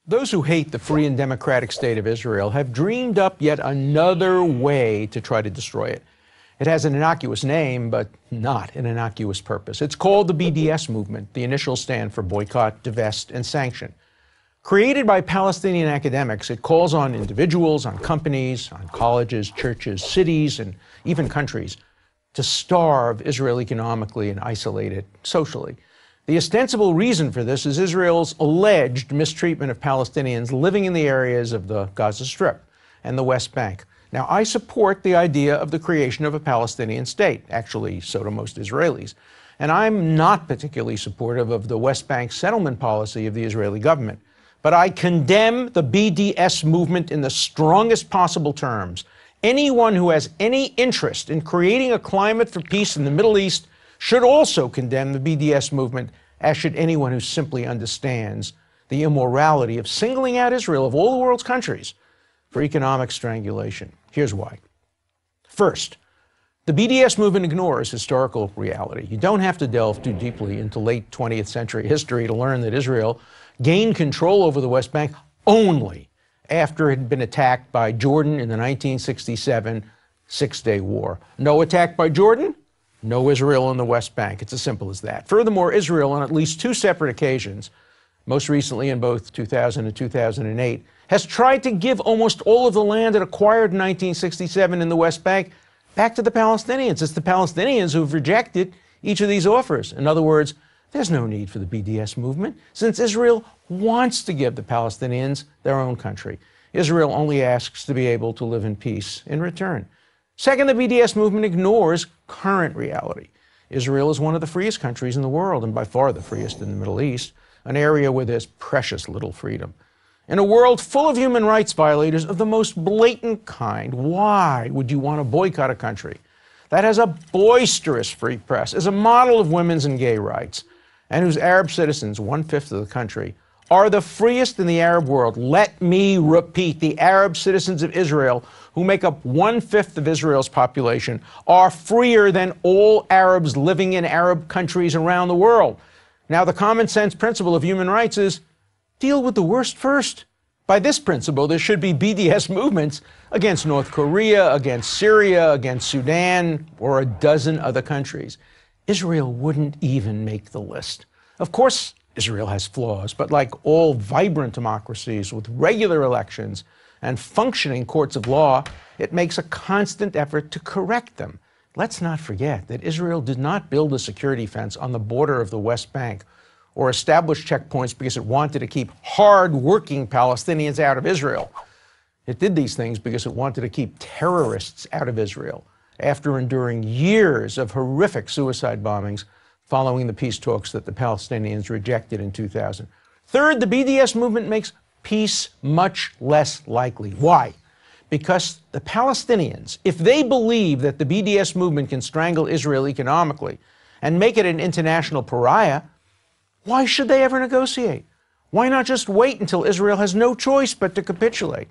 Those who hate the free and democratic state of Israel have dreamed up yet another way to try to destroy it. It has an innocuous name, but not an innocuous purpose. It's called the BDS movement. The initials stand for boycott, divest, and sanction. Created by Palestinian academics, it calls on individuals, on companies, on colleges, churches, cities, and even countries to starve Israel economically and isolate it socially. The ostensible reason for this is Israel's alleged mistreatment of Palestinians living in the areas of the Gaza Strip and the West Bank. Now, I support the idea of the creation of a Palestinian state. Actually, so do most Israelis. And I'm not particularly supportive of the West Bank settlement policy of the Israeli government. But I condemn the BDS movement in the strongest possible terms. Anyone who has any interest in creating a climate for peace in the Middle East should also condemn the BDS movement, as should anyone who simply understands the immorality of singling out Israel of all the world's countries for economic strangulation. Here's why. First, the BDS movement ignores historical reality. You don't have to delve too deeply into late 20th century history to learn that Israel gained control over the West Bank only after it had been attacked by Jordan in the 1967 Six-Day War. No attack by Jordan, no Israel in the West Bank. It's as simple as that. Furthermore, Israel, on at least two separate occasions, most recently in both 2000 and 2008, has tried to give almost all of the land it acquired in 1967 in the West Bank back to the Palestinians. It's the Palestinians who've rejected each of these offers. In other words, there's no need for the BDS movement, since Israel wants to give the Palestinians their own country. Israel only asks to be able to live in peace in return. Second, the BDS movement ignores current reality. Israel is one of the freest countries in the world, and by far the freest in the Middle East, an area where there's precious little freedom. In a world full of human rights violators of the most blatant kind, why would you want to boycott a country that has a boisterous free press, is a model of women's and gay rights, and whose Arab citizens, 1/5 of the country, are the freest in the Arab world? Let me repeat, the Arab citizens of Israel, who make up 1/5 of Israel's population, are freer than all Arabs living in Arab countries around the world. Now, the common sense principle of human rights is deal with the worst first. By this principle, there should be BDS movements against North Korea, against Syria, against Sudan, or a dozen other countries. Israel wouldn't even make the list. Of course, Israel has flaws, but like all vibrant democracies with regular elections and functioning courts of law, it makes a constant effort to correct them. Let's not forget that Israel did not build a security fence on the border of the West Bank or establish checkpoints because it wanted to keep hard-working Palestinians out of Israel. It did these things because it wanted to keep terrorists out of Israel after enduring years of horrific suicide bombings following the peace talks that the Palestinians rejected in 2000. Third, the BDS movement makes peace much less likely. Why? Because the Palestinians, if they believe that the BDS movement can strangle Israel economically and make it an international pariah, why should they ever negotiate? Why not just wait until Israel has no choice but to capitulate?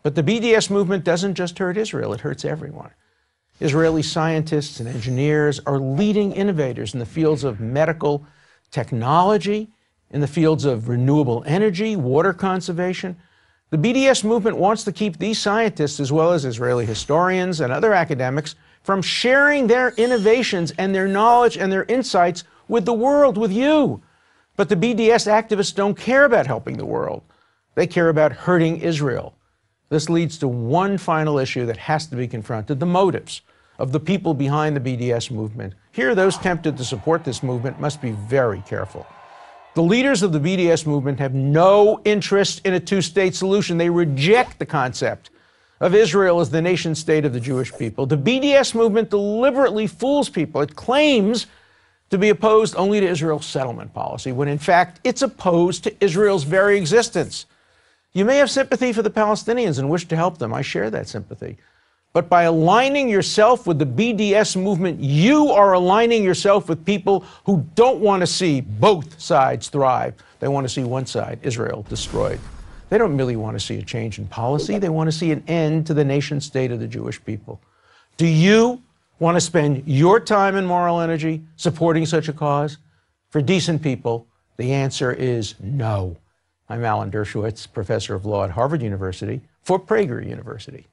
But the BDS movement doesn't just hurt Israel, it hurts everyone. Israeli scientists and engineers are leading innovators in the fields of medical technology, in the fields of renewable energy, water conservation. The BDS movement wants to keep these scientists, as well as Israeli historians and other academics, from sharing their innovations and their knowledge and their insights with the world, with you. But the BDS activists don't care about helping the world. They care about hurting Israel. This leads to one final issue that has to be confronted: the motives of the people behind the BDS movement. Here, those tempted to support this movement must be very careful. The leaders of the BDS movement have no interest in a two-state solution. They reject the concept of Israel as the nation state of the Jewish people. The BDS movement deliberately fools people. It claims to be opposed only to Israel's settlement policy, when in fact it's opposed to Israel's very existence. You may have sympathy for the Palestinians and wish to help them. I share that sympathy. But by aligning yourself with the BDS movement, you are aligning yourself with people who don't want to see both sides thrive. They want to see one side, Israel, destroyed. They don't merely want to see a change in policy. They want to see an end to the nation state of the Jewish people. Do you want to spend your time and moral energy supporting such a cause? For decent people, the answer is no. I'm Alan Dershowitz, professor of law at Harvard University for Prager University.